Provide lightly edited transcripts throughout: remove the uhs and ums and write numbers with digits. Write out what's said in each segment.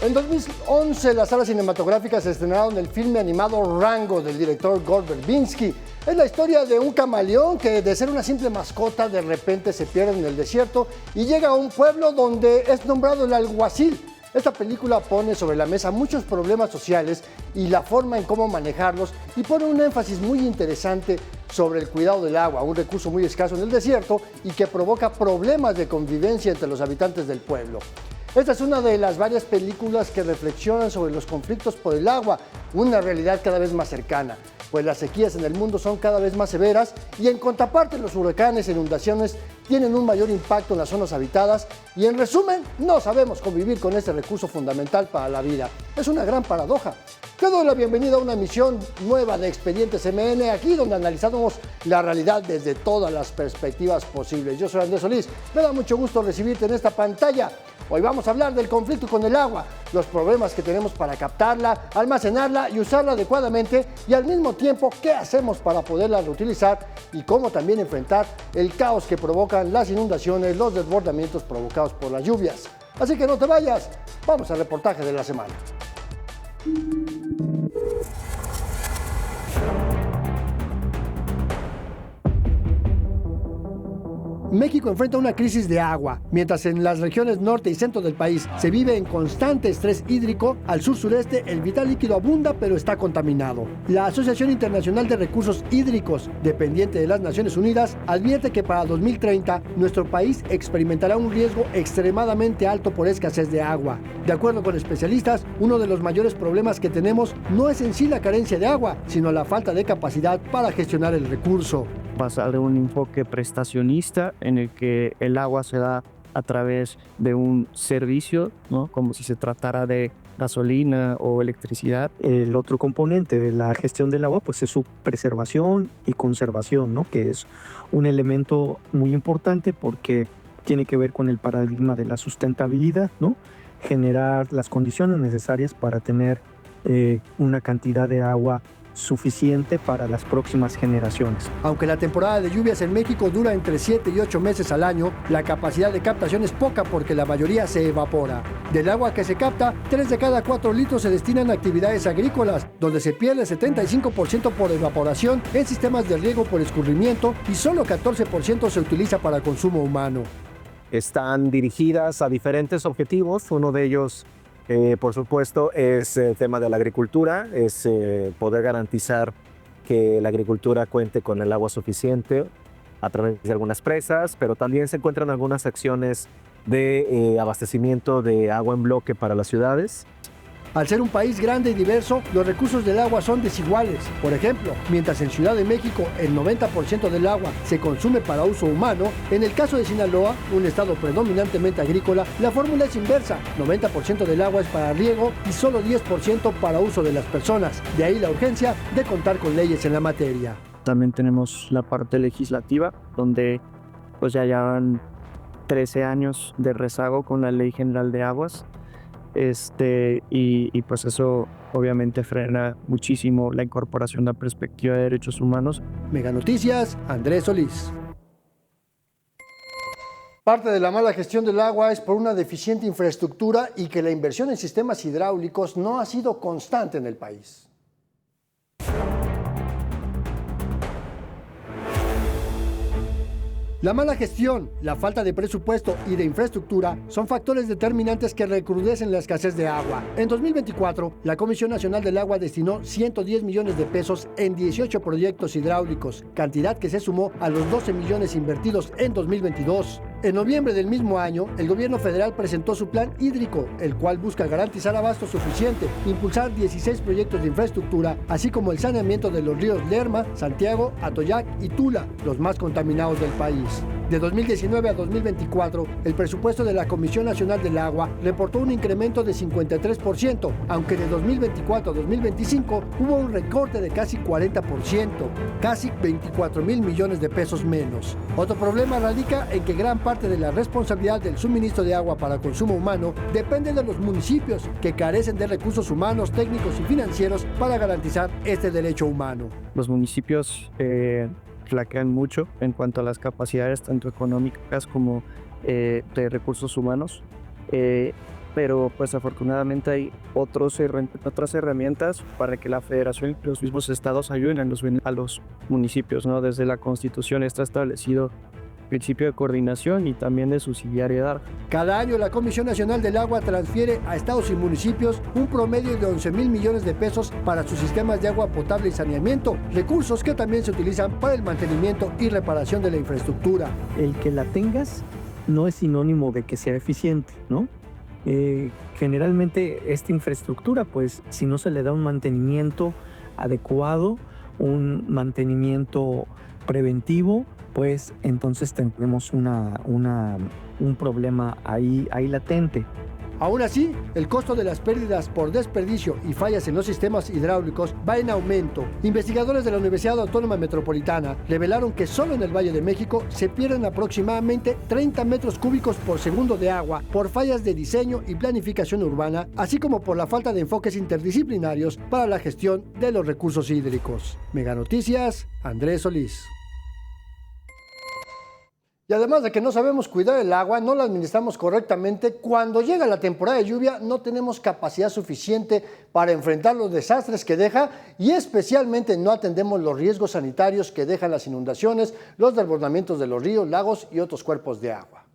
En 2011, las salas cinematográficas estrenaron el filme animado Rango del director Gore Verbinski. Es la historia de un camaleón que, de ser una simple mascota, de repente se pierde en el desierto y llega a un pueblo donde es nombrado el alguacil. Esta película pone sobre la mesa muchos problemas sociales y la forma en cómo manejarlos, y pone un énfasis muy interesante sobre el cuidado del agua, un recurso muy escaso en el desierto y que provoca problemas de convivencia entre los habitantes del pueblo. Esta es una de las varias películas que reflexionan sobre los conflictos por el agua, una realidad cada vez más cercana, pues las sequías en el mundo son cada vez más severas y en contraparte los huracanes e inundaciones tienen un mayor impacto en las zonas habitadas y, en resumen, no sabemos convivir con este recurso fundamental para la vida. Es una gran paradoja. Te doy la bienvenida a una emisión nueva de Expedientes MN, aquí donde analizamos la realidad desde todas las perspectivas posibles. Yo soy Andrés Solís, me da mucho gusto recibirte en esta pantalla. Hoy vamos a hablar del conflicto con el agua, los problemas que tenemos para captarla, almacenarla y usarla adecuadamente, y al mismo tiempo qué hacemos para poderla reutilizar y cómo también enfrentar el caos que provocan las inundaciones, los desbordamientos provocados por las lluvias. Así que no te vayas, vamos al reportaje de la semana. México enfrenta una crisis de agua, mientras en las regiones norte y centro del país se vive en constante estrés hídrico. Al sur-sureste el vital líquido abunda, pero está contaminado. La Asociación Internacional de Recursos Hídricos, dependiente de las Naciones Unidas, advierte que para 2030 nuestro país experimentará un riesgo extremadamente alto por escasez de agua. De acuerdo con especialistas, uno de los mayores problemas que tenemos no es en sí la carencia de agua, sino la falta de capacidad para gestionar el recurso. Pasar de un enfoque prestacionista en el que el agua se da a través de un servicio, ¿no? Como si se tratara de gasolina o electricidad. El otro componente de la gestión del agua pues es su preservación y conservación, ¿no? Que es un elemento muy importante porque tiene que ver con el paradigma de la sustentabilidad, ¿no? Generar las condiciones necesarias para tener una cantidad de agua suficiente para las próximas generaciones. Aunque la temporada de lluvias en México dura entre 7 y 8 meses al año, la capacidad de captación es poca porque la mayoría se evapora. Del agua que se capta, 3 de cada 4 litros se destinan a actividades agrícolas, donde se pierde 75% por evaporación en sistemas de riego por escurrimiento y solo 14% se utiliza para consumo humano. Están dirigidas a diferentes objetivos. Uno de ellos, por supuesto, es el tema de la agricultura, es poder garantizar que la agricultura cuente con el agua suficiente a través de algunas presas, pero también se encuentran algunas acciones de abastecimiento de agua en bloque para las ciudades. Al ser un país grande y diverso, los recursos del agua son desiguales. Por ejemplo, mientras en Ciudad de México el 90% del agua se consume para uso humano, en el caso de Sinaloa, un estado predominantemente agrícola, la fórmula es inversa. 90% del agua es para riego y solo 10% para uso de las personas. De ahí la urgencia de contar con leyes en la materia. También tenemos la parte legislativa, donde pues ya llevan 13 años de rezago con la Ley General de Aguas. Y pues eso obviamente frena muchísimo la incorporación de la perspectiva de derechos humanos. Mega Noticias, Andrés Solís. Parte de la mala gestión del agua es por una deficiente infraestructura y que la inversión en sistemas hidráulicos no ha sido constante en el país. La mala gestión, la falta de presupuesto y de infraestructura son factores determinantes que recrudecen la escasez de agua. En 2024, la Comisión Nacional del Agua destinó 110 millones de pesos en 18 proyectos hidráulicos, cantidad que se sumó a los 12 millones invertidos en 2022. En noviembre del mismo año, el gobierno federal presentó su plan hídrico, el cual busca garantizar abasto suficiente, impulsar 16 proyectos de infraestructura, así como el saneamiento de los ríos Lerma, Santiago, Atoyac y Tula, los más contaminados del país. De 2019 a 2024, el presupuesto de la Comisión Nacional del Agua reportó un incremento de 53%, aunque de 2024 a 2025 hubo un recorte de casi 40%, casi 24,000 millones de pesos menos. Otro problema radica en que gran parte de la responsabilidad del suministro de agua para consumo humano depende de los municipios, que carecen de recursos humanos, técnicos y financieros para garantizar este derecho humano. Los municipios flaquean mucho en cuanto a las capacidades tanto económicas como de recursos humanos. Pero pues afortunadamente hay otras herramientas para que la federación y los mismos estados ayuden a los municipios, ¿no? Desde la Constitución está establecido el principio de coordinación y también de subsidiariedad. Cada año la Comisión Nacional del Agua transfiere a estados y municipios un promedio de 11,000 millones de pesos para sus sistemas de agua potable y saneamiento, recursos que también se utilizan para el mantenimiento y reparación de la infraestructura. El que la tengas no es sinónimo de que sea eficiente, ¿no? Generalmente esta infraestructura, pues si no se le da un mantenimiento adecuado, un mantenimiento preventivo, pues entonces tendremos un problema ahí latente. Aún así, el costo de las pérdidas por desperdicio y fallas en los sistemas hidráulicos va en aumento. Investigadores de la Universidad Autónoma Metropolitana revelaron que solo en el Valle de México se pierden aproximadamente 30 metros cúbicos por segundo de agua por fallas de diseño y planificación urbana, así como por la falta de enfoques interdisciplinarios para la gestión de los recursos hídricos. Mega Noticias, Andrés Solís. Y además de que no sabemos cuidar el agua, no la administramos correctamente, cuando llega la temporada de lluvia no tenemos capacidad suficiente para enfrentar los desastres que deja y especialmente no atendemos los riesgos sanitarios que dejan las inundaciones, los desbordamientos de los ríos, lagos y otros cuerpos de agua.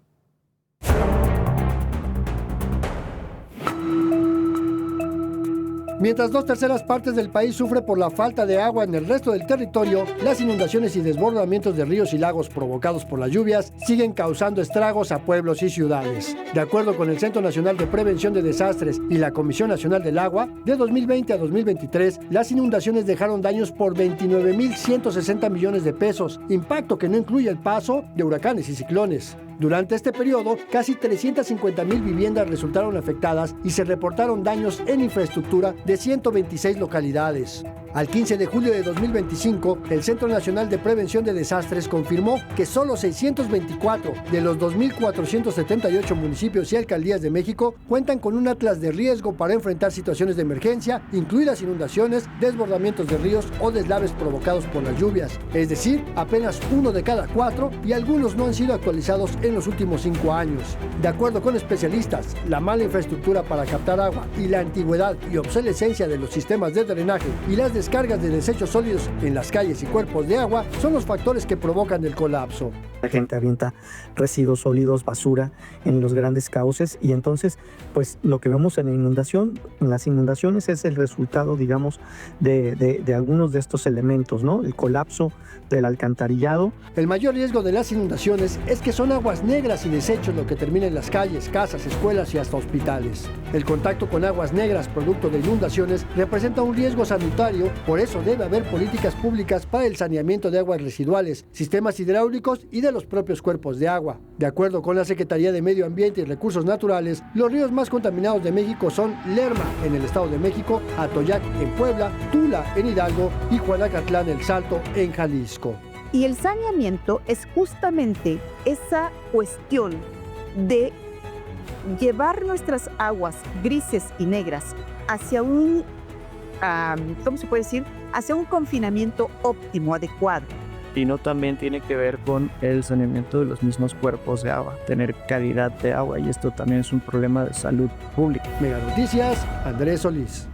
Mientras 2/3 partes del país sufre por la falta de agua en el resto del territorio, las inundaciones y desbordamientos de ríos y lagos provocados por las lluvias siguen causando estragos a pueblos y ciudades. De acuerdo con el Centro Nacional de Prevención de Desastres y la Comisión Nacional del Agua, de 2020 a 2023, las inundaciones dejaron daños por 29,160 millones de pesos, impacto que no incluye el paso de huracanes y ciclones. Durante este periodo, casi 350,000 viviendas resultaron afectadas y se reportaron daños en infraestructura de 126 localidades. Al 15 de julio de 2025, el Centro Nacional de Prevención de Desastres confirmó que solo 624 de los 2,478 municipios y alcaldías de México cuentan con un atlas de riesgo para enfrentar situaciones de emergencia, incluidas inundaciones, desbordamientos de ríos o deslaves provocados por las lluvias. Es decir, apenas 1 de cada 4 y algunos no han sido actualizados en los últimos 5 años. De acuerdo con especialistas, la mala infraestructura para captar agua y la antigüedad y obsolescencia de los sistemas de drenaje y las descargas de desechos sólidos en las calles y cuerpos de agua son los factores que provocan el colapso. La gente avienta residuos sólidos, basura en los grandes cauces y entonces pues lo que vemos en las inundaciones es el resultado, digamos, de algunos de estos elementos, ¿no? El colapso del alcantarillado. El mayor riesgo de las inundaciones es que son aguas negras y desechos lo que termina en las calles, casas, escuelas y hasta hospitales. El contacto con aguas negras producto de inundaciones representa un riesgo sanitario, por eso debe haber políticas públicas para el saneamiento de aguas residuales, sistemas hidráulicos y de los propios cuerpos de agua. De acuerdo con la Secretaría de Medio Ambiente y Recursos Naturales, los ríos más contaminados de México son Lerma, en el Estado de México, Atoyac, en Puebla, Tula, en Hidalgo y Juanacatlán, El Salto, en Jalisco. Y el saneamiento es justamente esa cuestión de llevar nuestras aguas grises y negras hacia un, ¿cómo se puede decir? Hacia un confinamiento óptimo, adecuado. Y no también tiene que ver con el saneamiento de los mismos cuerpos de agua, tener calidad de agua, y esto también es un problema de salud pública. Mega Noticias, Andrés Solís.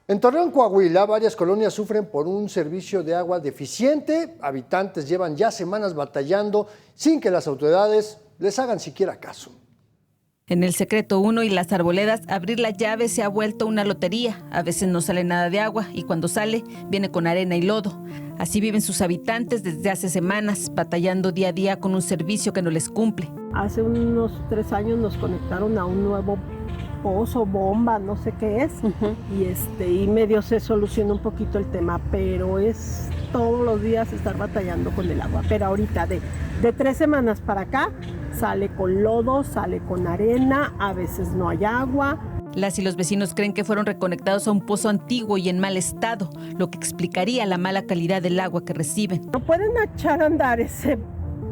En Torreón, Coahuila, varias colonias sufren por un servicio de agua deficiente. Habitantes llevan ya semanas batallando sin que las autoridades les hagan siquiera caso. En el Secreto 1 y las Arboledas, abrir la llave se ha vuelto una lotería. A veces no sale nada de agua y cuando sale, viene con arena y lodo. Así viven sus habitantes desde hace semanas, batallando día a día con un servicio que no les cumple. Hace unos 3 años nos conectaron a un nuevo pozo, bomba, no sé qué es, y medio se solucionó un poquito el tema, pero es todos los días estar batallando con el agua. Pero ahorita de 3 semanas para acá, sale con lodo, sale con arena, a veces no hay agua. Las y los vecinos creen que fueron reconectados a un pozo antiguo y en mal estado, lo que explicaría la mala calidad del agua que reciben. No pueden echar a andar ese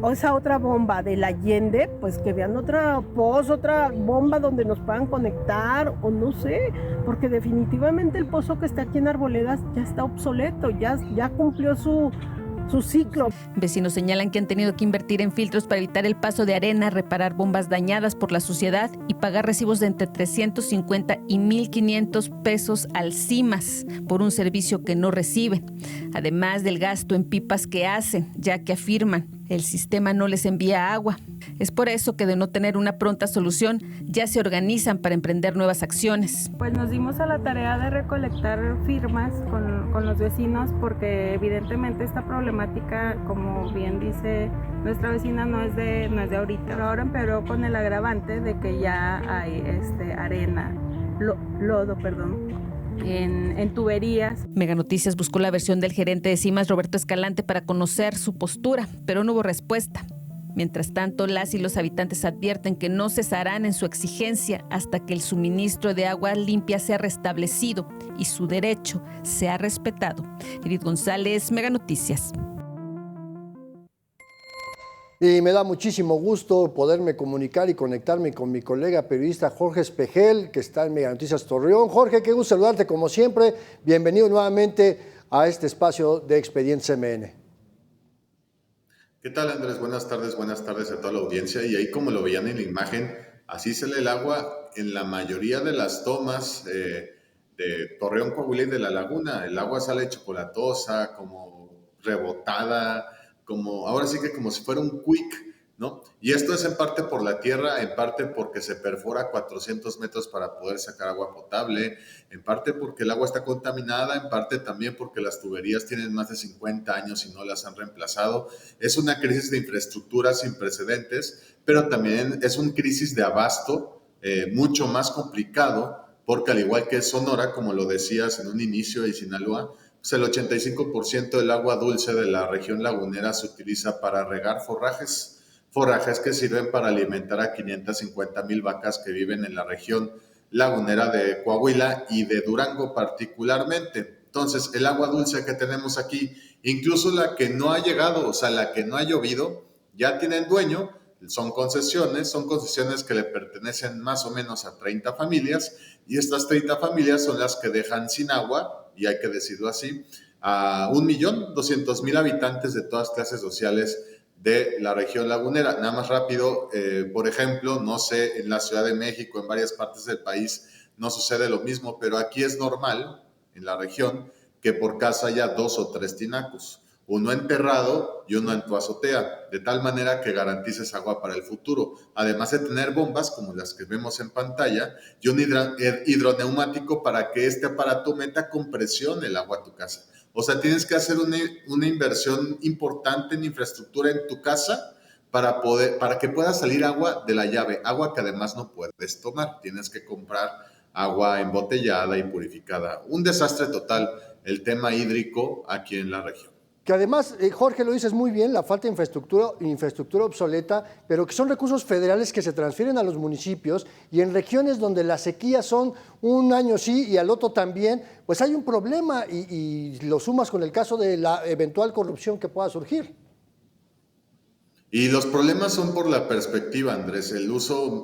o esa otra bomba del Allende, pues que vean otra pozo, otra bomba donde nos puedan conectar, o no sé, porque definitivamente el pozo que está aquí en Arboledas ya está obsoleto, ya cumplió su ciclo. Vecinos señalan que han tenido que invertir en filtros para evitar el paso de arena, reparar bombas dañadas por la suciedad y pagar recibos de entre 350 y 1,500 pesos al CIMAS por un servicio que no reciben, además del gasto en pipas que hacen, ya que afirman el sistema no les envía agua. Es por eso que de no tener una pronta solución, ya se organizan para emprender nuevas acciones. Pues nos dimos a la tarea de recolectar firmas con los vecinos porque evidentemente esta problemática, como bien dice nuestra vecina, no es de ahorita. Pero ahora empeoró con el agravante de que ya hay arena, lodo, en tuberías. Mega Noticias buscó la versión del gerente de CIMAS, Roberto Escalante, para conocer su postura, pero no hubo respuesta. Mientras tanto, las y los habitantes advierten que no cesarán en su exigencia hasta que el suministro de agua limpia sea restablecido y su derecho sea respetado. Edith González, Mega Noticias. Y me da muchísimo gusto poderme comunicar y conectarme con mi colega periodista Jorge Espejel, que está en Mega Noticias Torreón. Jorge, qué gusto saludarte como siempre. Bienvenido nuevamente a este espacio de Expediente CMN. ¿Qué tal, Andrés? Buenas tardes a toda la audiencia. Y ahí, como lo veían en la imagen, así sale el agua en la mayoría de las tomas de Torreón, Coahuila y de la Laguna. El agua sale chocolatosa, como rebotada, ahora sí que como si fuera un quick, ¿no? Y esto es en parte por la tierra, en parte porque se perfora 400 metros para poder sacar agua potable, en parte porque el agua está contaminada, en parte también porque las tuberías tienen más de 50 años y no las han reemplazado. Es una crisis de infraestructura sin precedentes, pero también es una crisis de abasto mucho más complicado, porque al igual que Sonora, como lo decías en un inicio, y Sinaloa, pues el 85% del agua dulce de la región lagunera se utiliza para regar forrajes que sirven para alimentar a 550,000 vacas que viven en la región lagunera de Coahuila y de Durango particularmente. Entonces, el agua dulce que tenemos aquí, incluso la que no ha llegado, o sea, la que no ha llovido, ya tienen dueño, son concesiones que le pertenecen más o menos a 30 familias, y estas 30 familias son las que dejan sin agua, y hay que decirlo así, a 1,200,000 habitantes de todas clases sociales de la región lagunera. Nada más rápido, por ejemplo, no sé, en la Ciudad de México, en varias partes del país, no sucede lo mismo, pero aquí es normal, en la región, que por casa haya 2 o 3 tinacos, uno enterrado y uno en tu azotea, de tal manera que garantices agua para el futuro, además de tener bombas como las que vemos en pantalla y un hidroneumático para que este aparato meta con presión el agua a tu casa. O sea, tienes que hacer una inversión importante en infraestructura en tu casa para que pueda salir agua de la llave, agua que además no puedes tomar. Tienes que comprar agua embotellada y purificada. Un desastre total el tema hídrico aquí en la región. Que además, Jorge, lo dices muy bien, la falta de infraestructura obsoleta, pero que son recursos federales que se transfieren a los municipios, y en regiones donde las sequías son un año sí y al otro también, pues hay un problema, y lo sumas con el caso de la eventual corrupción que pueda surgir. Y los problemas son por la perspectiva, Andrés,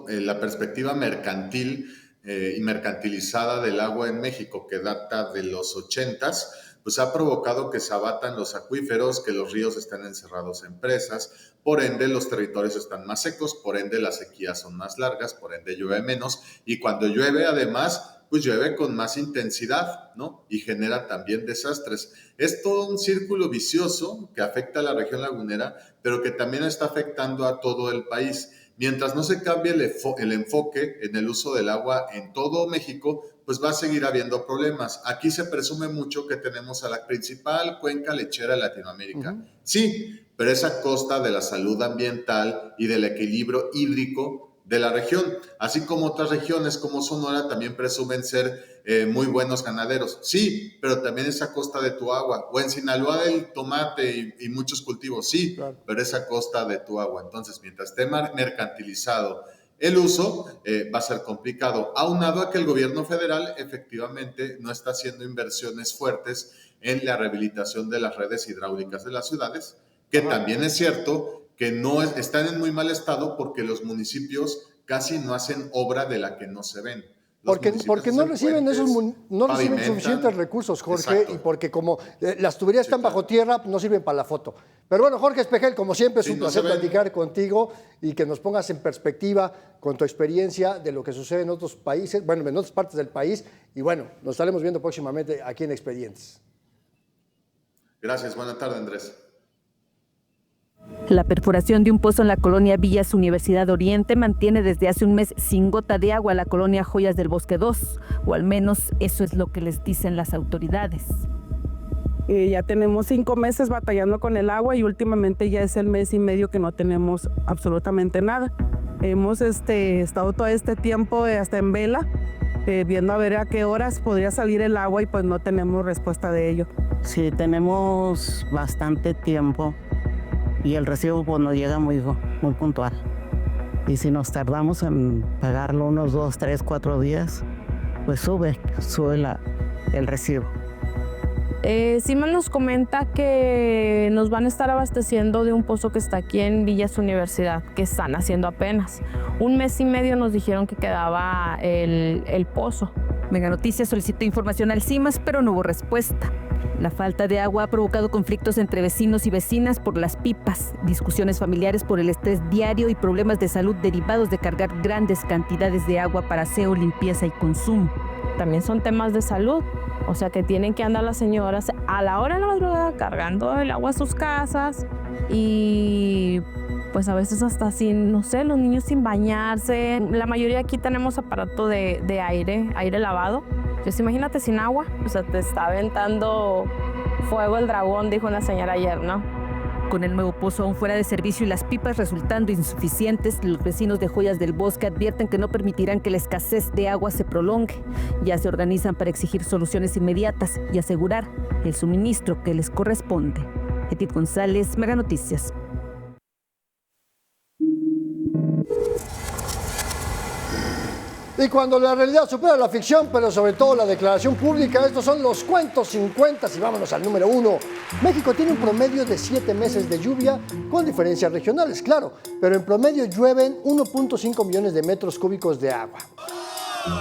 la perspectiva mercantil y mercantilizada del agua en México, que data de los 80s, pues ha provocado que se abatan los acuíferos, que los ríos están encerrados en presas, por ende los territorios están más secos, por ende las sequías son más largas, por ende llueve menos, y cuando llueve además, pues llueve con más intensidad, ¿no? Y genera también desastres. Es todo un círculo vicioso que afecta a la región lagunera, pero que también está afectando a todo el país. Mientras no se cambie el enfoque en el uso del agua en todo México, pues va a seguir habiendo problemas. Aquí se presume mucho que tenemos a la principal cuenca lechera de Latinoamérica. Uh-huh. Sí, pero es a costa de la salud ambiental y del equilibrio hídrico de la región, así como otras regiones como Sonora también presumen ser muy buenos ganaderos. Sí, pero también es a costa de tu agua. O en Sinaloa del tomate y muchos cultivos, sí, claro, pero es a costa de tu agua. Entonces, mientras esté mercantilizado el uso, va a ser complicado. Aunado a que el gobierno federal efectivamente no está haciendo inversiones fuertes en la rehabilitación de las redes hidráulicas de las ciudades, que también es cierto que no están en muy mal estado porque los municipios casi no hacen obra de la que no se ven. Porque no reciben puentes, no reciben pavimentan. suficientes recursos, Jorge, Exacto. y porque como las tuberías están bajo tierra, no sirven para la foto. Pero bueno, Jorge Espejel, como siempre, es Sí, un no placer se ven. platicar contigo y que nos pongas en perspectiva con tu experiencia de lo que sucede en otros países, bueno, en otras partes del país. Y bueno, nos estaremos viendo próximamente aquí en Expedientes. Gracias, buena tarde, Andrés. La perforación de un pozo en la colonia Villas Universidad Oriente mantiene desde hace un mes sin gota de agua a la colonia Joyas del Bosque 2, o al menos eso es lo que les dicen las autoridades. Ya tenemos 5 meses batallando con el agua y últimamente ya es el mes y medio que no tenemos absolutamente nada. Hemos estado todo este tiempo hasta en vela, viendo a ver a qué horas podría salir el agua y pues no tenemos respuesta de ello. Sí, tenemos bastante tiempo y el recibo pues, nos llega muy puntual. Y si nos tardamos en pagarlo unos 2, 3, 4 días, pues sube el recibo. Sima nos comenta que nos van a estar abasteciendo de un pozo que está aquí en Villas Universidad, que están haciendo apenas. Un mes y medio nos dijeron que quedaba el pozo. Mega Noticias solicitó información al CIMAS, pero no hubo respuesta. La falta de agua ha provocado conflictos entre vecinos y vecinas por las pipas, discusiones familiares por el estrés diario y problemas de salud derivados de cargar grandes cantidades de agua para aseo, limpieza y consumo. También son temas de salud, o sea que tienen que andar las señoras a la hora de la madrugada cargando el agua a sus casas y pues a veces hasta sin, no sé, los niños sin bañarse. La mayoría aquí tenemos aparato de aire lavado. Pues imagínate sin agua, o sea, te está aventando fuego el dragón, dijo una señora ayer, ¿no? Con el nuevo pozo aún fuera de servicio y las pipas resultando insuficientes, los vecinos de Joyas del Bosque advierten que no permitirán que la escasez de agua se prolongue. Ya se organizan para exigir soluciones inmediatas y asegurar el suministro que les corresponde. Edith González, Mega Noticias. Y cuando la realidad supera la ficción, pero sobre todo la declaración pública, estos son los cuentos 50 y vámonos al número 1. México tiene un promedio de 7 meses de lluvia, con diferencias regionales, claro, pero en promedio llueven 1.5 millones de metros cúbicos de agua.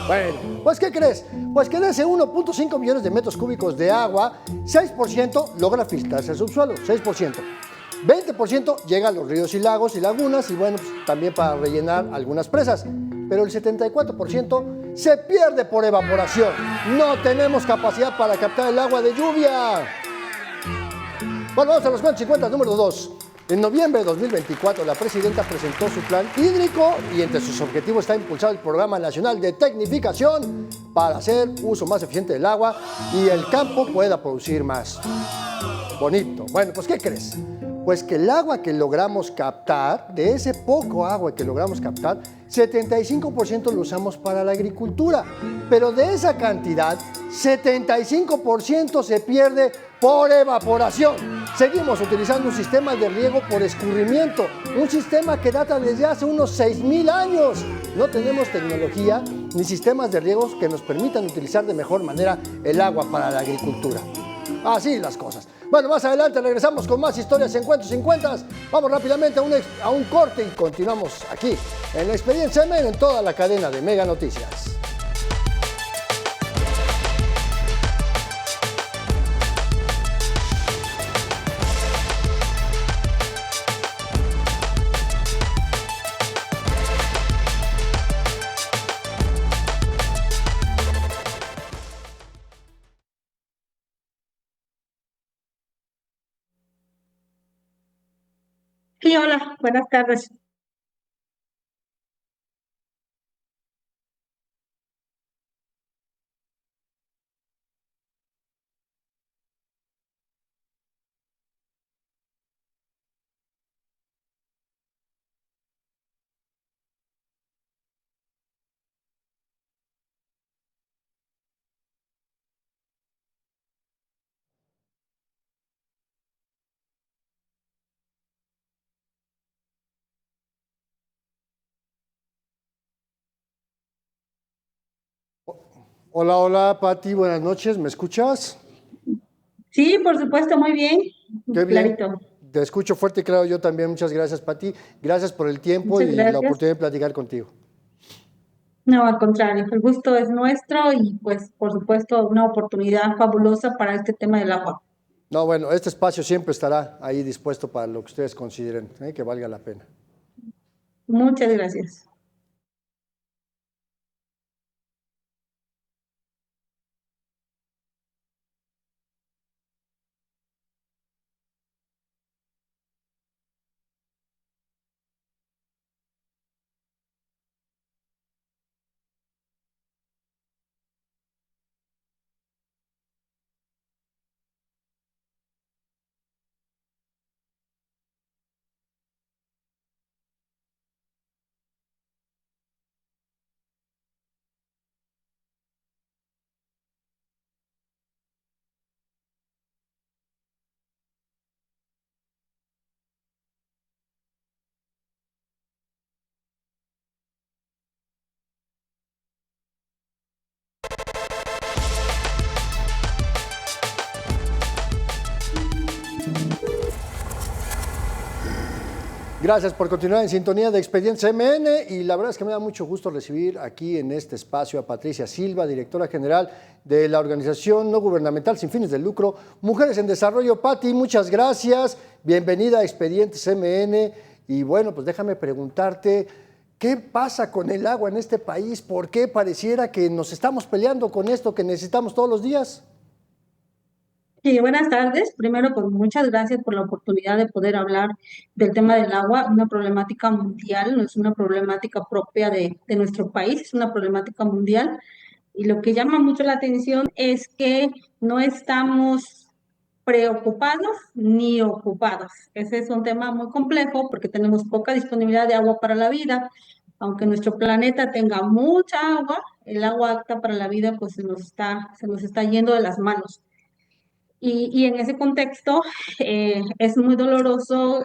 Bueno, pues ¿qué crees? Pues que de ese 1.5 millones de metros cúbicos de agua, 6% logra filtrarse al subsuelo, 6%. 20% llega a los ríos y lagos y lagunas y bueno, pues, también para rellenar algunas presas. Pero el 74% se pierde por evaporación. No tenemos capacidad para captar el agua de lluvia. Bueno, vamos a los cuentos 50, número 2. En noviembre de 2024, la presidenta presentó su plan hídrico y entre sus objetivos está impulsar el Programa Nacional de Tecnificación para hacer uso más eficiente del agua y el campo pueda producir más. Bonito. Bueno, pues ¿qué crees? Pues que el agua que logramos captar, de ese poco agua que logramos captar, 75% lo usamos para la agricultura. Pero de esa cantidad, 75% se pierde por evaporación. Seguimos utilizando un sistema de riego por escurrimiento, un sistema que data desde hace unos 6,000 años. No tenemos tecnología ni sistemas de riego que nos permitan utilizar de mejor manera el agua para la agricultura. Así las cosas. Bueno, más adelante regresamos con más historias en Cuentos 50. Vamos rápidamente a un corte y continuamos aquí en la Experiencia MEN en toda la cadena de Mega Noticias. Sí, hola, buenas tardes. Hola, hola, Pati, buenas noches, ¿me escuchas? Sí, por supuesto, muy bien. Qué bien. Clarito. Te escucho fuerte y claro yo también. Muchas gracias, Pati. Gracias por el tiempo Muchas y la gracias. oportunidad de platicar contigo. No, al contrario, el gusto es nuestro y pues por supuesto una oportunidad fabulosa para este tema del agua. No, bueno, este espacio siempre estará ahí dispuesto para lo que ustedes consideren que valga la pena. Muchas gracias. Gracias por continuar en sintonía de Expedientes MN y la verdad es que me da mucho gusto recibir aquí en este espacio a Patricia Silva, directora general de la organización no gubernamental sin fines de lucro Mujeres en Desarrollo. Pati, muchas gracias, bienvenida a Expedientes MN y bueno, pues déjame preguntarte, ¿qué pasa con el agua en este país? ¿Por qué pareciera que nos estamos peleando con esto que necesitamos todos los días? Sí, buenas tardes. Primero, pues muchas gracias por la oportunidad de poder hablar del tema del agua, una problemática mundial, no es una problemática propia de nuestro país, es una problemática mundial. Y lo que llama mucho la atención es que no estamos preocupados ni ocupados. Ese es un tema muy complejo porque tenemos poca disponibilidad de agua para la vida. Aunque nuestro planeta tenga mucha agua, el agua apta para la vida pues se nos está yendo de las manos. Y en ese contexto es muy doloroso,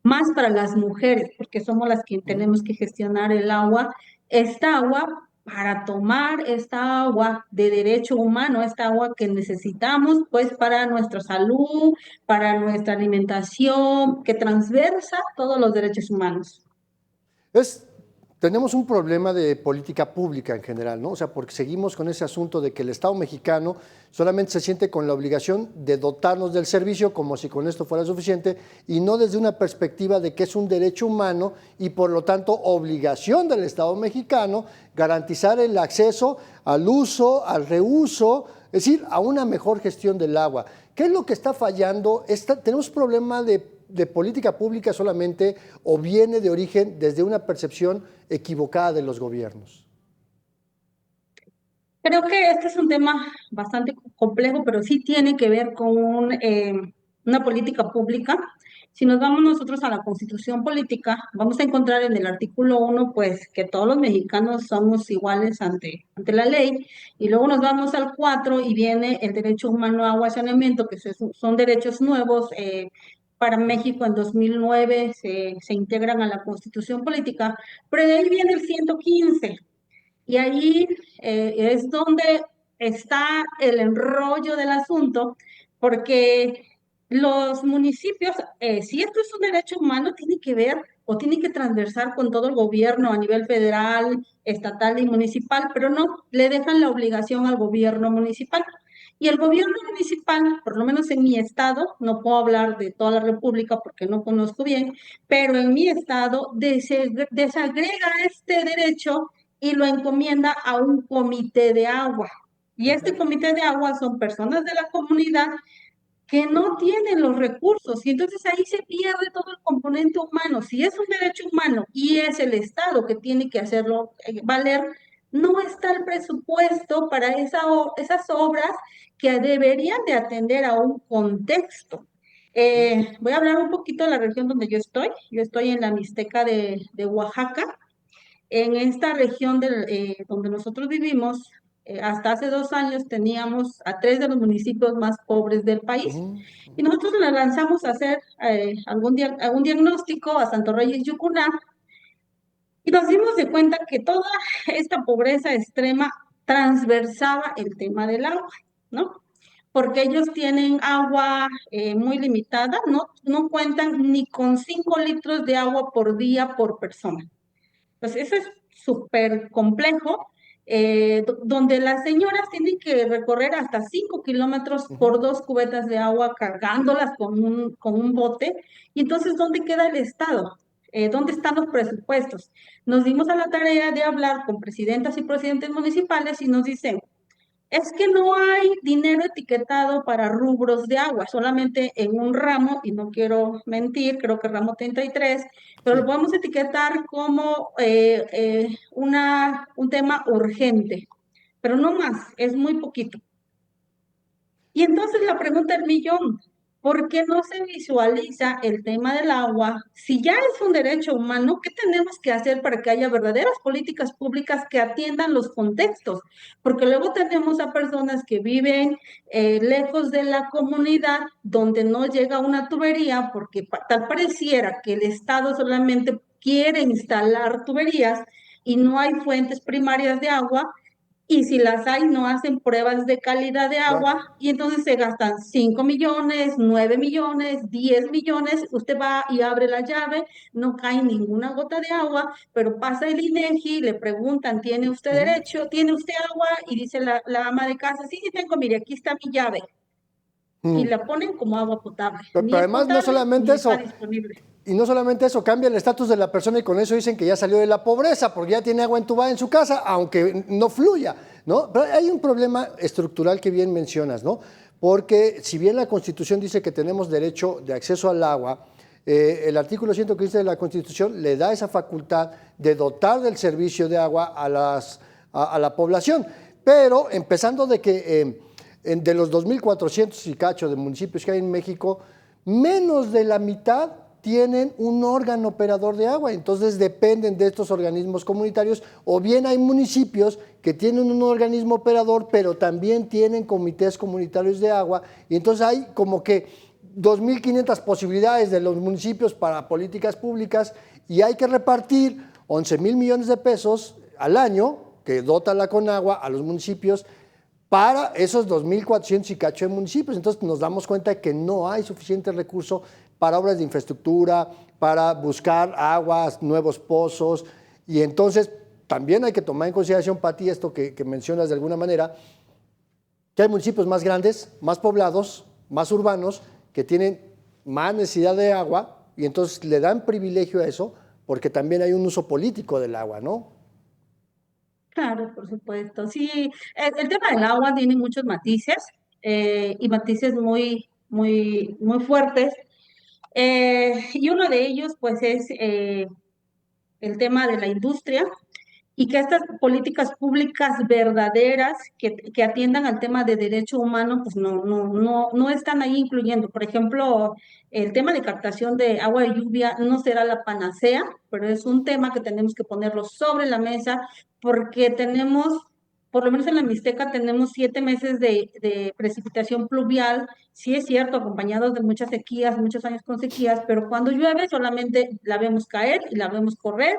más para las mujeres, porque somos las que tenemos que gestionar el agua. Esta agua para tomar, esta agua de derecho humano, esta agua que necesitamos pues para nuestra salud, para nuestra alimentación, que transversa todos los derechos humanos. Tenemos un problema de política pública en general, ¿no? O sea, porque seguimos con ese asunto de que el Estado mexicano solamente se siente con la obligación de dotarnos del servicio como si con esto fuera suficiente y no desde una perspectiva de que es un derecho humano y por lo tanto obligación del Estado mexicano garantizar el acceso al uso, al reuso, es decir, a una mejor gestión del agua. ¿Qué es lo que está fallando? Tenemos problema de política pública solamente o viene de origen desde una percepción equivocada de los gobiernos? Creo que este es un tema bastante complejo, pero sí tiene que ver con una política pública. Si nos vamos nosotros a la Constitución política, vamos a encontrar en el artículo 1, pues, que todos los mexicanos somos iguales ante la ley, y luego nos vamos al 4 y viene el derecho humano a agua y saneamiento, que son derechos nuevos, para México en 2009 se integran a la Constitución política, pero de ahí viene el 115, y ahí es donde está el enrollo del asunto, porque los municipios, si esto es un derecho humano, tiene que ver o tiene que transversar con todo el gobierno a nivel federal, estatal y municipal, pero no, le dejan la obligación al gobierno municipal. Y el gobierno municipal, por lo menos en mi estado, no puedo hablar de toda la República porque no conozco bien, pero en mi estado desagrega este derecho y lo encomienda a un comité de agua. Y este comité de agua son personas de la comunidad que no tienen los recursos y entonces ahí se pierde todo el componente humano. Si es un derecho humano y es el Estado que tiene que hacerlo valer, no está el presupuesto para esas obras que deberían de atender a un contexto. Voy a hablar un poquito de la región donde yo estoy. Yo estoy en la Mixteca de Oaxaca. En esta región donde nosotros vivimos, hasta hace 2 años teníamos a 3 de los municipios más pobres del país. Y nosotros le lanzamos a hacer algún diagnóstico a Santo Reyes Yucuná y nos dimos de cuenta que toda esta pobreza extrema transversaba el tema del agua, ¿no? porque ellos tienen agua muy limitada, no cuentan ni con 5 litros de agua por día por persona. Entonces, eso es súper complejo, donde las señoras tienen que recorrer hasta 5 kilómetros por 2 cubetas de agua cargándolas con un bote. Y entonces, ¿dónde queda el Estado? ¿Dónde están los presupuestos? Nos dimos a la tarea de hablar con presidentas y presidentes municipales y nos dicen, es que no hay dinero etiquetado para rubros de agua, solamente en un ramo, y no quiero mentir, creo que ramo 33, pero lo podemos etiquetar como un tema urgente, pero no más, es muy poquito. Y entonces la pregunta del millón, ¿por qué no se visualiza el tema del agua? Si ya es un derecho humano, ¿qué tenemos que hacer para que haya verdaderas políticas públicas que atiendan los contextos? Porque luego tenemos a personas que viven lejos de la comunidad, donde no llega una tubería, porque tal pareciera que el Estado solamente quiere instalar tuberías y no hay fuentes primarias de agua. Y si las hay, no hacen pruebas de calidad de agua y entonces se gastan 5 millones, 9 millones, 10 millones. Usted va y abre la llave, no cae ninguna gota de agua, pero pasa el INEGI, le preguntan, ¿tiene usted derecho? ¿Tiene usted agua? Y dice la ama de casa, sí, sí tengo, mire, aquí está mi llave. Y la ponen como agua potable. Pero además no solamente eso. Y no solamente eso, cambia el estatus de la persona y con eso dicen que ya salió de la pobreza porque ya tiene agua entubada en su casa, aunque no fluya, ¿no? Pero hay un problema estructural que bien mencionas, ¿no? Porque si bien la Constitución dice que tenemos derecho de acceso al agua, el artículo 115 de la Constitución le da esa facultad de dotar del servicio de agua a la población. Pero empezando de que de los 2.400 y cacho de municipios que hay en México, menos de la mitad tienen un órgano operador de agua, entonces dependen de estos organismos comunitarios, o bien hay municipios que tienen un organismo operador, pero también tienen comités comunitarios de agua, y entonces hay como que 2.500 posibilidades de los municipios para políticas públicas, y hay que repartir 11,000 millones de pesos al año, que dota la Conagua a los municipios, para esos 2.400 y cacho de municipios. Entonces nos damos cuenta de que no hay suficiente recurso para obras de infraestructura, para buscar aguas, nuevos pozos, y entonces también hay que tomar en consideración, Pati, esto que mencionas de alguna manera, que hay municipios más grandes, más poblados, más urbanos, que tienen más necesidad de agua, y entonces le dan privilegio a eso, porque también hay un uso político del agua, ¿no? Claro, por supuesto. Sí, el tema del agua tiene muchos matices, y matices muy, muy, muy fuertes. Y uno de ellos, pues, es el tema de la industria y que estas políticas públicas verdaderas que atiendan al tema de derecho humano, pues no están ahí incluyendo. Por ejemplo, el tema de captación de agua de lluvia no será la panacea, pero es un tema que tenemos que ponerlo sobre la mesa porque tenemos, por lo menos en la Mixteca, tenemos 7 meses de precipitación pluvial. Sí es cierto, acompañados de muchas sequías, muchos años con sequías, pero cuando llueve solamente la vemos caer y la vemos correr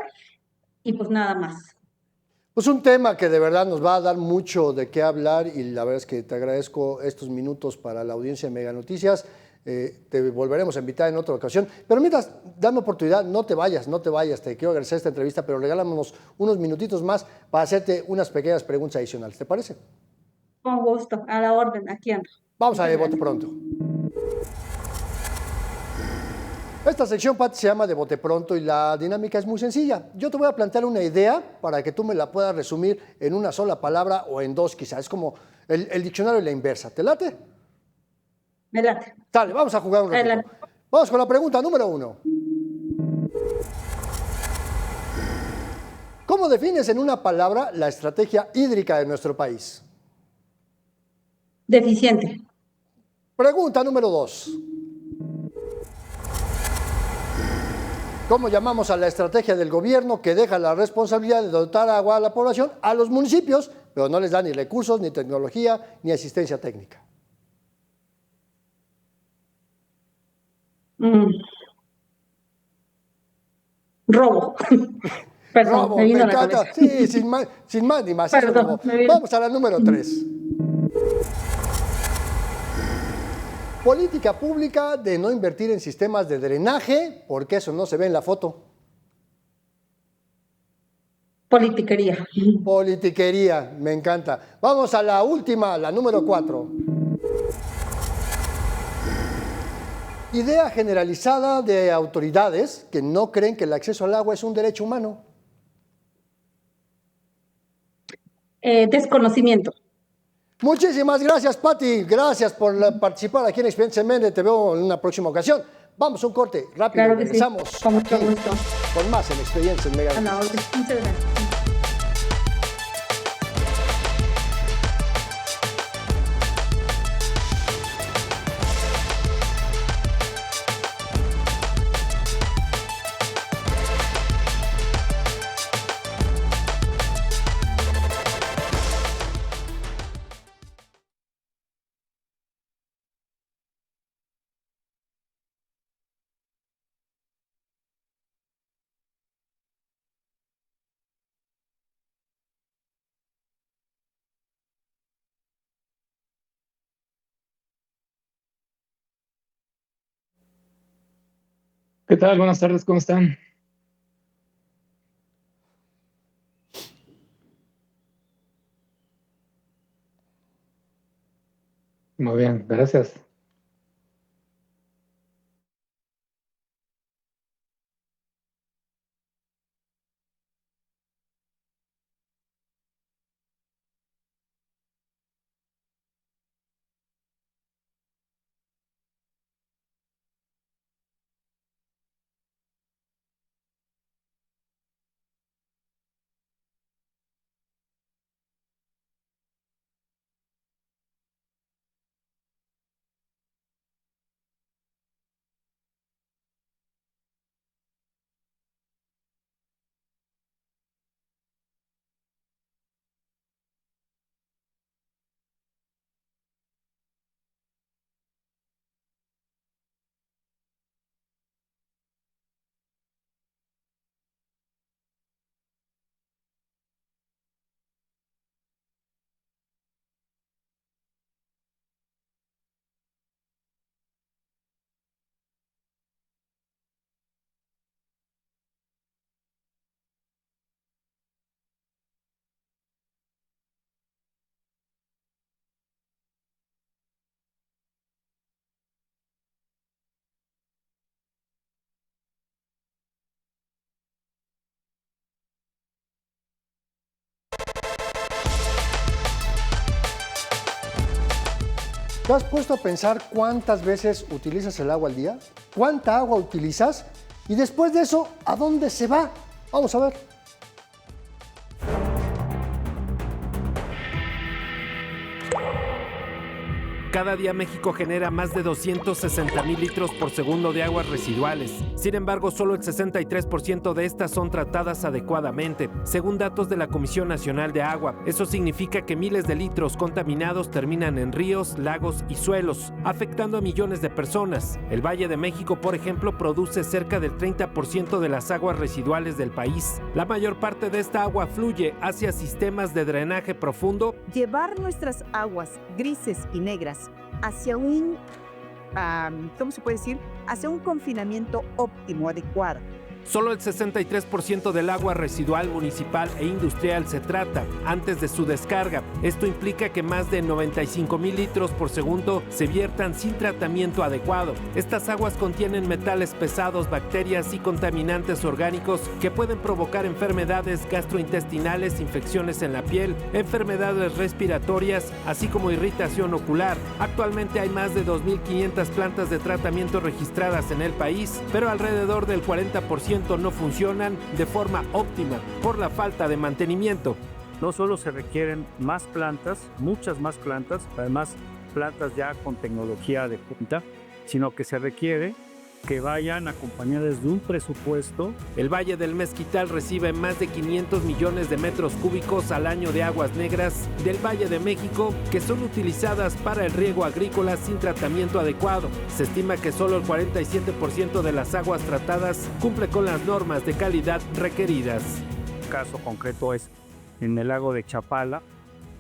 y pues nada más. Pues un tema que de verdad nos va a dar mucho de qué hablar y la verdad es que te agradezco estos minutos para la audiencia de Mega Noticias. Te volveremos a invitar en otra ocasión. Pero mientras, dame oportunidad, no te vayas, te quiero agradecer esta entrevista, pero regálanos unos minutitos más para hacerte unas pequeñas preguntas adicionales. ¿Te parece? Con gusto, a la orden, aquí ando. Vamos a De Bote Pronto. Esta sección, Pati, se llama De Bote Pronto y la dinámica es muy sencilla. Yo te voy a plantear una idea para que tú me la puedas resumir en una sola palabra o en dos quizás. Es como el diccionario y la inversa. ¿Te late? Me late. Dale, vamos a jugar un ratito. Vamos con la pregunta número 1. ¿Cómo defines en una palabra la estrategia hídrica de nuestro país? Deficiente. Pregunta número 2. ¿Cómo llamamos a la estrategia del gobierno que deja la responsabilidad de dotar agua a la población a los municipios, pero no les da ni recursos, ni tecnología, ni asistencia técnica? Robo. Perdón, robo, me encanta. Sí, sin más ni más. Perdón, vamos a la número 3. Política pública de no invertir en sistemas de drenaje, porque eso no se ve en la foto. Politiquería. Politiquería, me encanta. Vamos a la última, la número 4. Idea generalizada de autoridades que no creen que el acceso al agua es un derecho humano. Desconocimiento. Muchísimas gracias, Pati. Gracias por participar aquí en Expedientes MN. Te veo en una próxima ocasión. Vamos a un corte rápido. Claro que regresamos sí. Con mucho gusto. Con más en Expedientes en Mega. A la orden. Muchas gracias. ¿Qué tal? Buenas tardes, ¿cómo están? Muy bien, gracias. ¿Te has puesto a pensar cuántas veces utilizas el agua al día? ¿Cuánta agua utilizas? Y después de eso, ¿a dónde se va? Vamos a ver. Cada día México genera más de 260,000 litros por segundo de aguas residuales. Sin embargo, solo el 63% de estas son tratadas adecuadamente, según datos de la Comisión Nacional de Agua. Eso significa que miles de litros contaminados terminan en ríos, lagos y suelos, afectando a millones de personas. El Valle de México, por ejemplo, produce cerca del 30% de las aguas residuales del país. La mayor parte de esta agua fluye hacia sistemas de drenaje profundo. Llevar nuestras aguas grises y negras hacia un, ¿cómo se puede decir? Hacia un confinamiento óptimo, adecuado. Solo el 63% del agua residual municipal e industrial se trata antes de su descarga. Esto implica que más de 95,000 litros por segundo se viertan sin tratamiento adecuado. Estas aguas contienen metales pesados, bacterias y contaminantes orgánicos que pueden provocar enfermedades gastrointestinales, infecciones en la piel, enfermedades respiratorias, así como irritación ocular. Actualmente hay más de 2,500 plantas de tratamiento registradas en el país, pero alrededor del 40% no funcionan de forma óptima por la falta de mantenimiento. No solo se requieren más plantas, muchas más plantas, además plantas ya con tecnología de punta, sino que se requiere que vayan acompañadas de un presupuesto. El Valle del Mezquital recibe más de 500 millones de metros cúbicos al año de aguas negras del Valle de México que son utilizadas para el riego agrícola sin tratamiento adecuado. Se estima que solo el 47% de las aguas tratadas cumple con las normas de calidad requeridas. El caso concreto es en el lago de Chapala.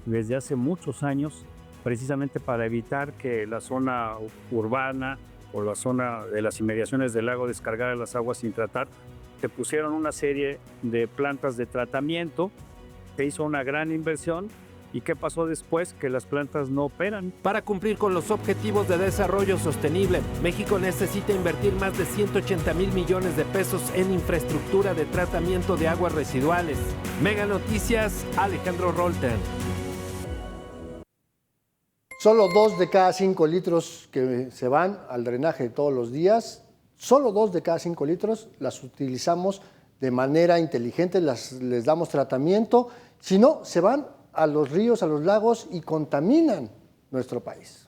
Desde hace muchos años precisamente para evitar que la zona urbana o la zona de las inmediaciones del lago descargara las aguas sin tratar. Se pusieron una serie de plantas de tratamiento, se hizo una gran inversión. ¿Y qué pasó después? Que las plantas no operan. Para cumplir con los objetivos de desarrollo sostenible, México necesita invertir más de 180 mil millones de pesos en infraestructura de tratamiento de aguas residuales. Mega Noticias, Alejandro Rolten. Solo 2 de cada 5 litros que se van al drenaje todos los días, solo 2 de cada 5 litros las utilizamos de manera inteligente, les damos tratamiento. Si no, se van a los ríos, a los lagos y contaminan nuestro país.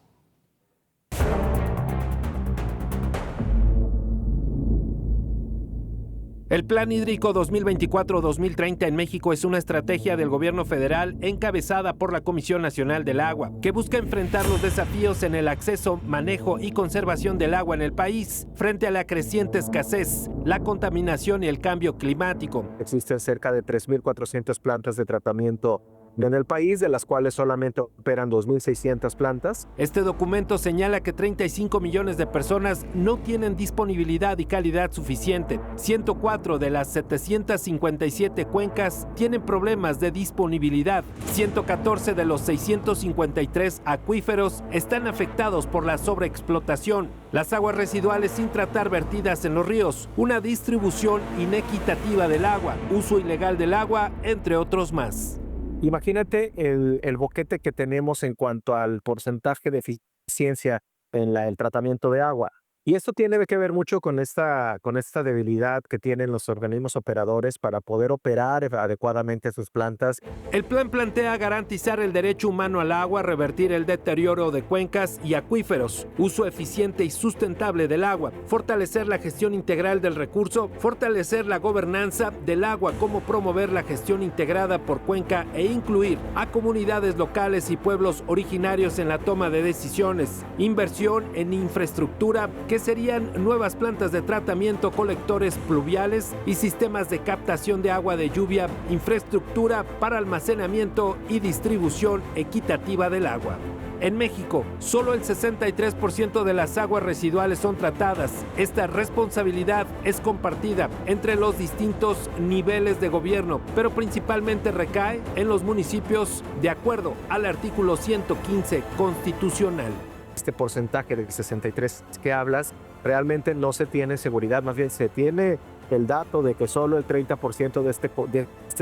El Plan Hídrico 2024-2030 en México es una estrategia del gobierno federal encabezada por la Comisión Nacional del Agua, que busca enfrentar los desafíos en el acceso, manejo y conservación del agua en el país, frente a la creciente escasez, la contaminación y el cambio climático. Existen cerca de 3.400 plantas de tratamiento en el país, de las cuales solamente operan 2.600 plantas. Este documento señala que 35 millones de personas no tienen disponibilidad y calidad suficiente. 104 de las 757 cuencas tienen problemas de disponibilidad. 114 de los 653 acuíferos están afectados por la sobreexplotación. Las aguas residuales sin tratar vertidas en los ríos, una distribución inequitativa del agua, uso ilegal del agua, entre otros más. Imagínate el boquete que tenemos en cuanto al porcentaje de eficiencia en el tratamiento de agua. Y esto tiene que ver mucho con esta debilidad que tienen los organismos operadores para poder operar adecuadamente sus plantas. El plan plantea garantizar el derecho humano al agua, revertir el deterioro de cuencas y acuíferos, uso eficiente y sustentable del agua, fortalecer la gestión integral del recurso, fortalecer la gobernanza del agua, como promover la gestión integrada por cuenca e incluir a comunidades locales y pueblos originarios en la toma de decisiones, inversión en infraestructura, que serían nuevas plantas de tratamiento, colectores pluviales y sistemas de captación de agua de lluvia, infraestructura para almacenamiento y distribución equitativa del agua. En México, solo el 63% de las aguas residuales son tratadas. Esta responsabilidad es compartida entre los distintos niveles de gobierno, pero principalmente recae en los municipios de acuerdo al artículo 115 constitucional. Este porcentaje del 63 que hablas, realmente no se tiene seguridad, más bien se tiene el dato de que solo el 30% de este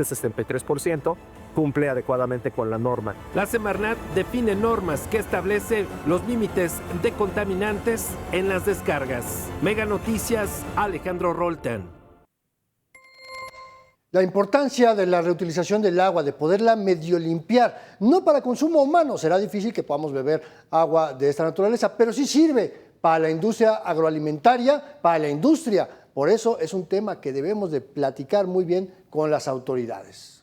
63% cumple adecuadamente con la norma. La Semarnat define normas que establecen los límites de contaminantes en las descargas. Mega Noticias, Alejandro Rolten. La importancia de la reutilización del agua, de poderla medio limpiar, no para consumo humano, será difícil que podamos beber agua de esta naturaleza, pero sí sirve para la industria agroalimentaria, para la industria. Por eso es un tema que debemos de platicar muy bien con las autoridades.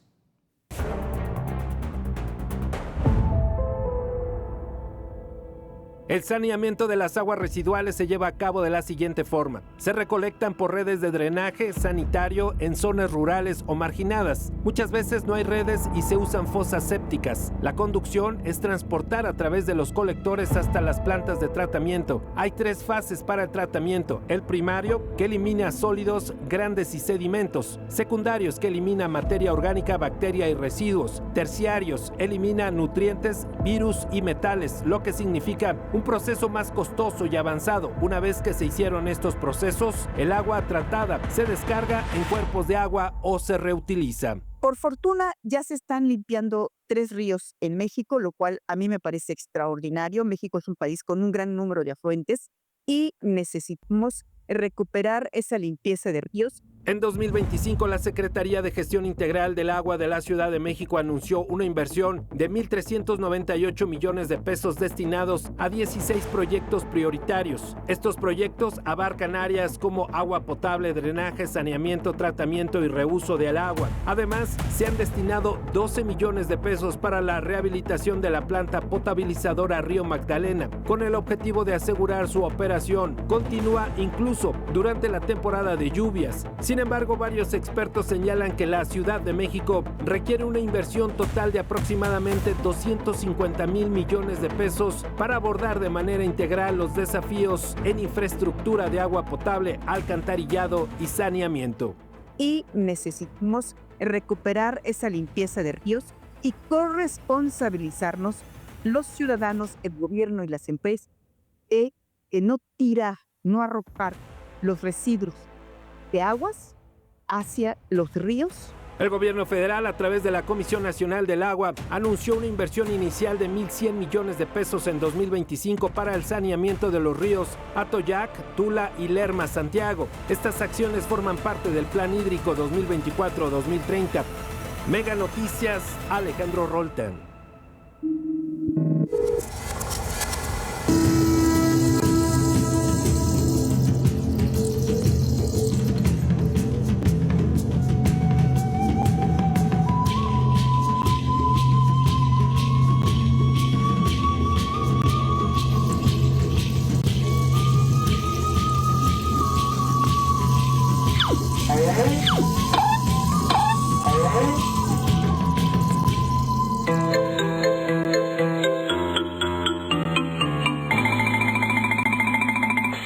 El saneamiento de las aguas residuales se lleva a cabo de la siguiente forma. Se recolectan por redes de drenaje sanitario en zonas rurales o marginadas. Muchas veces no hay redes y se usan fosas sépticas. La conducción es transportar a través de los colectores hasta las plantas de tratamiento. Hay 3 fases para el tratamiento. El primario, que elimina sólidos grandes y sedimentos. Secundarios, que elimina materia orgánica, bacteria y residuos. Terciarios, elimina nutrientes, virus y metales, lo que significa un proceso más costoso y avanzado. Una vez que se hicieron estos procesos, el agua tratada se descarga en cuerpos de agua o se reutiliza. Por fortuna, ya se están limpiando 3 ríos en México, lo cual a mí me parece extraordinario. México es un país con un gran número de afluentes y necesitamos recuperar esa limpieza de ríos. En 2025, la Secretaría de Gestión Integral del Agua de la Ciudad de México anunció una inversión de 1,398 millones de pesos destinados a 16 proyectos prioritarios. Estos proyectos abarcan áreas como agua potable, drenaje, saneamiento, tratamiento y reuso del agua. Además, se han destinado 12 millones de pesos para la rehabilitación de la planta potabilizadora Río Magdalena, con el objetivo de asegurar su operación continua incluso durante la temporada de lluvias. Sin Sin embargo, varios expertos señalan que la Ciudad de México requiere una inversión total de aproximadamente 250,000 millones de pesos para abordar de manera integral los desafíos en infraestructura de agua potable, alcantarillado y saneamiento. Y necesitamos recuperar esa limpieza de ríos y corresponsabilizarnos los ciudadanos, el gobierno y las empresas de no tirar, no arrojar los residuos de aguas hacia los ríos. El gobierno federal, a través de la Comisión Nacional del Agua, anunció una inversión inicial de 1,100 millones de pesos en 2025 para el saneamiento de los ríos Atoyac, Tula y Lerma, Santiago. Estas acciones forman parte del Plan Hídrico 2024-2030. Mega Noticias, Alejandro Roltán.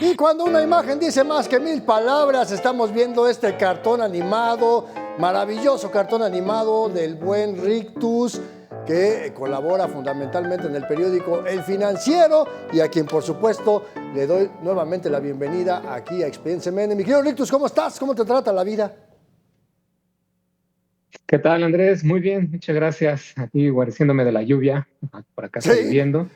Y cuando una imagen dice más que 1000 palabras, estamos viendo este cartón animado, maravilloso cartón animado del buen Rictus, que colabora fundamentalmente en el periódico El Financiero y a quien, por supuesto, le doy nuevamente la bienvenida aquí a Expediente CMN. Mi querido Rictus, ¿cómo estás? ¿Cómo te trata la vida? ¿Qué tal, Andrés? Muy bien, muchas gracias. Aquí guareciéndome de la lluvia, por acá estoy viviendo.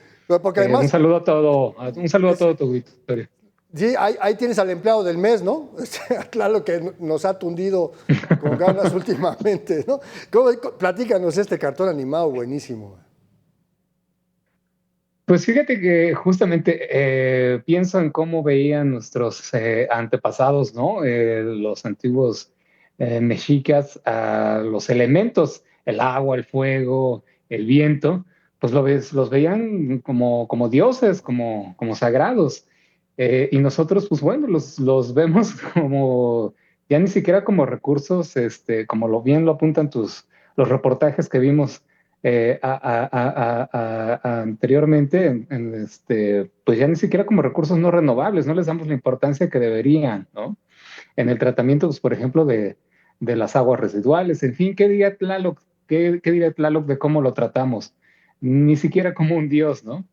Porque además, un saludo a todo tu auditorio. Sí, ahí tienes al empleado del mes, ¿no? Claro que nos ha tundido con ganas últimamente, ¿no? Platícanos este cartón animado buenísimo. Pues fíjate que justamente pienso en cómo veían nuestros antepasados, ¿no? Los antiguos mexicas, los elementos, el agua, el fuego, el viento, pues los veían como dioses, como sagrados. Y nosotros, pues bueno, los vemos como, ya ni siquiera como recursos, como bien lo apuntan los reportajes que vimos anteriormente, pues ya ni siquiera como recursos no renovables, no les damos la importancia que deberían, ¿no? En el tratamiento, pues por ejemplo, de las aguas residuales, en fin, ¿qué diría Tlaloc? ¿Qué diría Tlaloc de cómo lo tratamos? Ni siquiera como un dios, ¿no?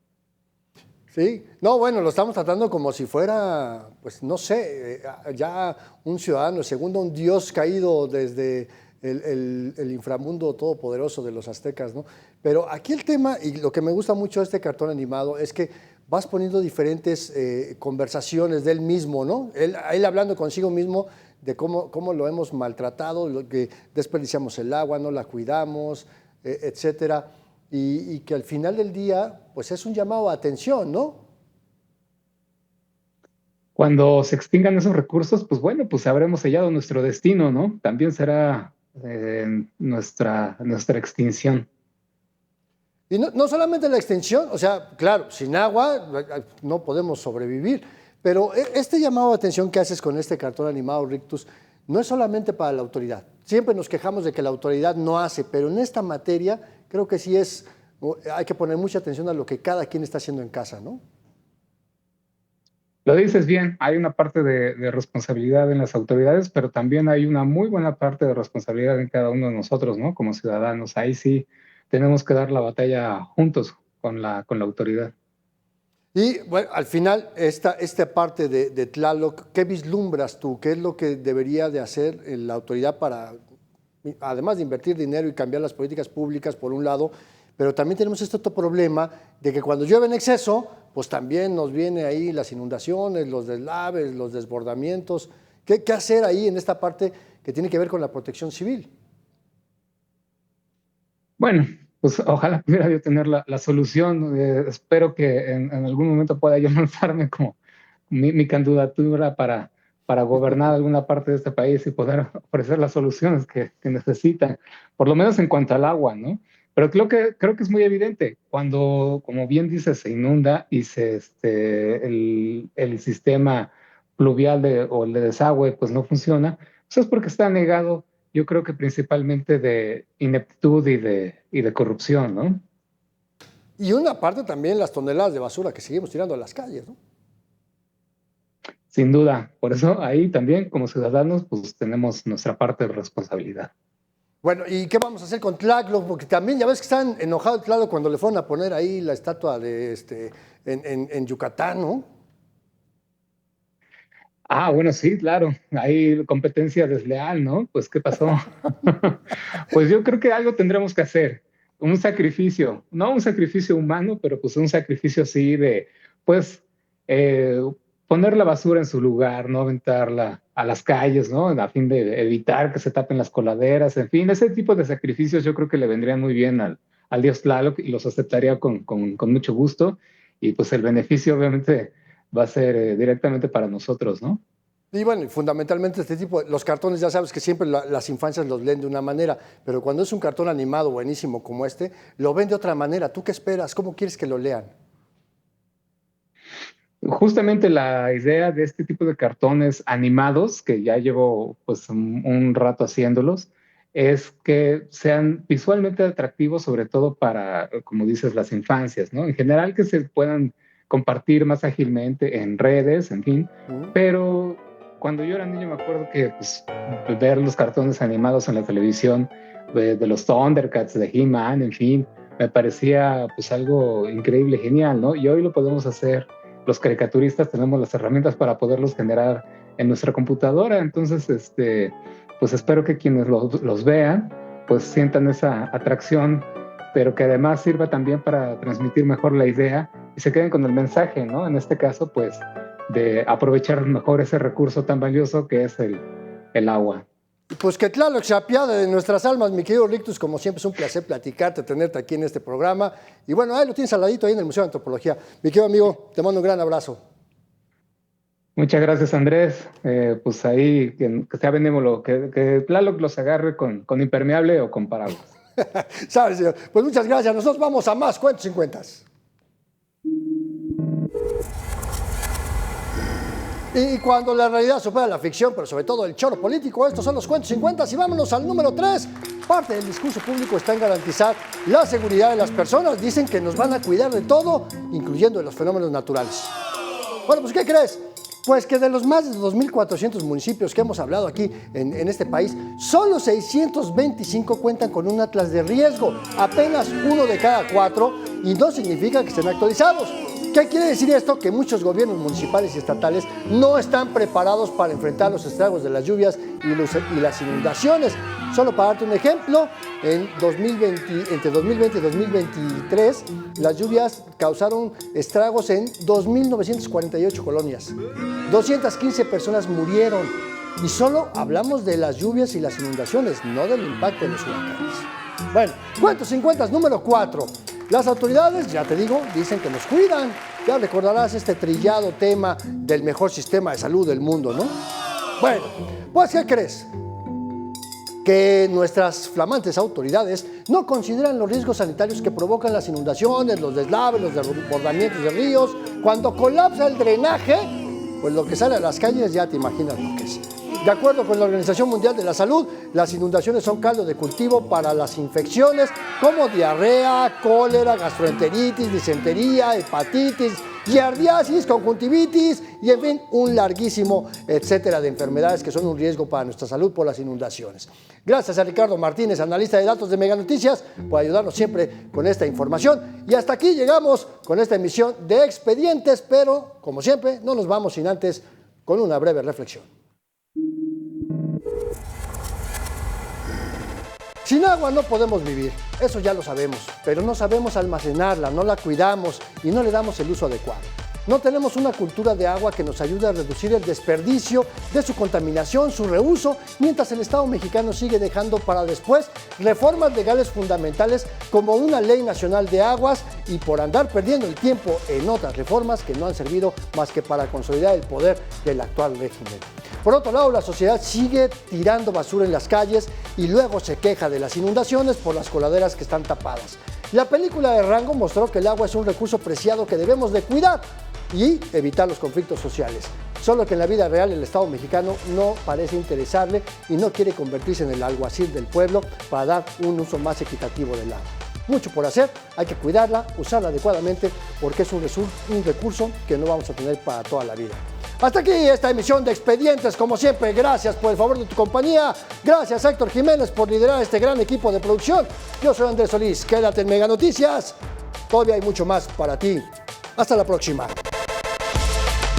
Sí, no, bueno, lo estamos tratando como si fuera, pues no sé, ya un ciudadano, segundo, un dios caído desde el inframundo todopoderoso de los aztecas, ¿no? Pero aquí el tema, y lo que me gusta mucho de este cartón animado, es que vas poniendo diferentes conversaciones de él mismo, ¿no? Él hablando consigo mismo de cómo lo hemos maltratado, lo que desperdiciamos el agua, no la cuidamos, etcétera. Y que al final del día, pues es un llamado a atención, ¿no? Cuando se extingan esos recursos, pues bueno, pues habremos sellado nuestro destino, ¿no? También será nuestra extinción. Y no solamente la extinción, o sea, claro, sin agua no podemos sobrevivir, pero este llamado de atención que haces con este cartón animado, Rictus, no es solamente para la autoridad. Siempre nos quejamos de que la autoridad no hace, pero en esta materia creo que sí hay que poner mucha atención a lo que cada quien está haciendo en casa, ¿no? Lo dices bien, hay una parte de responsabilidad en las autoridades, pero también hay una muy buena parte de responsabilidad en cada uno de nosotros, ¿no? Como ciudadanos. Ahí sí tenemos que dar la batalla juntos con la autoridad. Y bueno, al final, esta parte de Tlaloc, ¿qué vislumbras tú? ¿Qué es lo que debería de hacer la autoridad para, además de invertir dinero y cambiar las políticas públicas, por un lado, pero también tenemos este otro problema de que cuando llueve en exceso, pues también nos viene ahí las inundaciones, los deslaves, los desbordamientos? ¿Qué hacer ahí en esta parte que tiene que ver con la protección civil? Bueno, pues ojalá pudiera yo tener la solución. Espero que en algún momento pueda yo lanzarme como mi candidatura para gobernar alguna parte de este país y poder ofrecer las soluciones que necesitan, por lo menos en cuanto al agua, ¿no? Pero creo que es muy evidente, cuando, como bien dices, se inunda y el sistema pluvial o el de desagüe pues no funciona, Eso es porque está anegado, yo creo que principalmente de ineptitud y de corrupción, ¿no? Y una parte también las toneladas de basura que seguimos tirando a las calles, ¿no? Sin duda. Por eso ahí también, como ciudadanos, pues tenemos nuestra parte de responsabilidad. Bueno, ¿y qué vamos a hacer con Tlaloc? Porque también ya ves que están enojados Tlaloc cuando le fueron a poner ahí la estatua de en Yucatán, ¿no? Ah, bueno, sí, claro. Hay competencia desleal, ¿no? Pues, ¿qué pasó? Pues yo creo que algo tendremos que hacer. Un sacrificio, no un sacrificio humano, pero pues un sacrificio así de, pues, poner la basura en su lugar, no aventarla a las calles, ¿no? A fin de evitar que se tapen las coladeras, en fin, ese tipo de sacrificios yo creo que le vendrían muy bien al dios Tlaloc y los aceptaría con mucho gusto. Y pues el beneficio obviamente va a ser directamente para nosotros, ¿no? Y bueno, fundamentalmente este tipo, los cartones ya sabes que siempre las infancias los leen de una manera, pero cuando es un cartón animado buenísimo como este, lo ven de otra manera. ¿Tú qué esperas? ¿Cómo quieres que lo lean? Justamente la idea de este tipo de cartones animados, que ya llevo pues un rato haciéndolos, es que sean visualmente atractivos, sobre todo para, como dices, las infancias, ¿no? En general que se puedan compartir más ágilmente en redes, en fin, pero cuando yo era niño me acuerdo que pues, ver los cartones animados en la televisión de los Thundercats, de He-Man, en fin, me parecía pues algo increíble, genial, ¿no? Y hoy lo podemos hacer, los caricaturistas tenemos las herramientas para poderlos generar en nuestra computadora, entonces pues espero que quienes los vean pues sientan esa atracción, pero que además sirva también para transmitir mejor la idea y se queden con el mensaje, ¿no? En este caso, pues, de aprovechar mejor ese recurso tan valioso que es el agua. Pues que Tlaloc se apiade de nuestras almas, mi querido Rictus, como siempre es un placer platicarte, tenerte aquí en este programa. Y bueno, ahí lo tienes al ladito ahí en el Museo de Antropología. Mi querido amigo, te mando un gran abrazo. Muchas gracias, Andrés. Pues ahí, que sea benévolo, que Tlaloc los agarre con impermeable o con paraguas. ¿Sabes, señor? Pues muchas gracias. Nosotros vamos a más Cuentos sin Cuentas. Y cuando la realidad supera la ficción, pero sobre todo el choro político, estos son los Cuentos sin Cuentas. Y vámonos al número 3. Parte del discurso público está en garantizar la seguridad de las personas. Dicen que nos van a cuidar de todo, incluyendo de los fenómenos naturales. Bueno, pues ¿qué crees? Pues que de los más de 2.400 municipios que hemos hablado aquí en este país, solo 625 cuentan con un atlas de riesgo, apenas 1 de cada 4, y no significa que estén actualizados. ¿Qué quiere decir esto? Que muchos gobiernos municipales y estatales no están preparados para enfrentar los estragos de las lluvias y las inundaciones. Solo para darte un ejemplo, entre 2020 y 2023, las lluvias causaron estragos en 2.948 colonias. 215 personas murieron. Y solo hablamos de las lluvias y las inundaciones, no del impacto de los huracanes. Bueno, Cuentos sin Cuentas número 4. Las autoridades, ya te digo, dicen que nos cuidan. Ya recordarás este trillado tema del mejor sistema de salud del mundo, ¿no? Bueno, pues ¿qué crees? Que nuestras flamantes autoridades no consideran los riesgos sanitarios que provocan las inundaciones, los deslaves, los desbordamientos de ríos. Cuando colapsa el drenaje, pues lo que sale a las calles ya te imaginas lo que es. De acuerdo con la Organización Mundial de la Salud, las inundaciones son caldo de cultivo para las infecciones como diarrea, cólera, gastroenteritis, disentería, hepatitis, giardiasis, conjuntivitis y, en fin, un larguísimo etcétera de enfermedades que son un riesgo para nuestra salud por las inundaciones. Gracias a Ricardo Martínez, analista de datos de Mega Noticias, por ayudarnos siempre con esta información. Y hasta aquí llegamos con esta emisión de Expedientes, pero, como siempre, no nos vamos sin antes con una breve reflexión. Sin agua no podemos vivir, eso ya lo sabemos, pero no sabemos almacenarla, no la cuidamos y no le damos el uso adecuado. No tenemos una cultura de agua que nos ayude a reducir el desperdicio de su contaminación, su reuso, mientras el Estado mexicano sigue dejando para después reformas legales fundamentales como una ley nacional de aguas y por andar perdiendo el tiempo en otras reformas que no han servido más que para consolidar el poder del actual régimen. Por otro lado, la sociedad sigue tirando basura en las calles y luego se queja de las inundaciones por las coladeras que están tapadas. La película de Rango mostró que el agua es un recurso preciado que debemos de cuidar y evitar los conflictos sociales. solo que en la vida real el Estado mexicano no parece interesarle y no quiere convertirse en el alguacil del pueblo para dar un uso más equitativo del agua. Mucho por hacer, hay que cuidarla, usarla adecuadamente, porque es un recurso que no vamos a tener para toda la vida. Hasta aquí esta emisión de Expedientes, como siempre, gracias por el favor de tu compañía, gracias a Héctor Jiménez por liderar este gran equipo de producción. Yo soy Andrés Solís, quédate en Mega Noticias, todavía hay mucho más para ti. Hasta la próxima.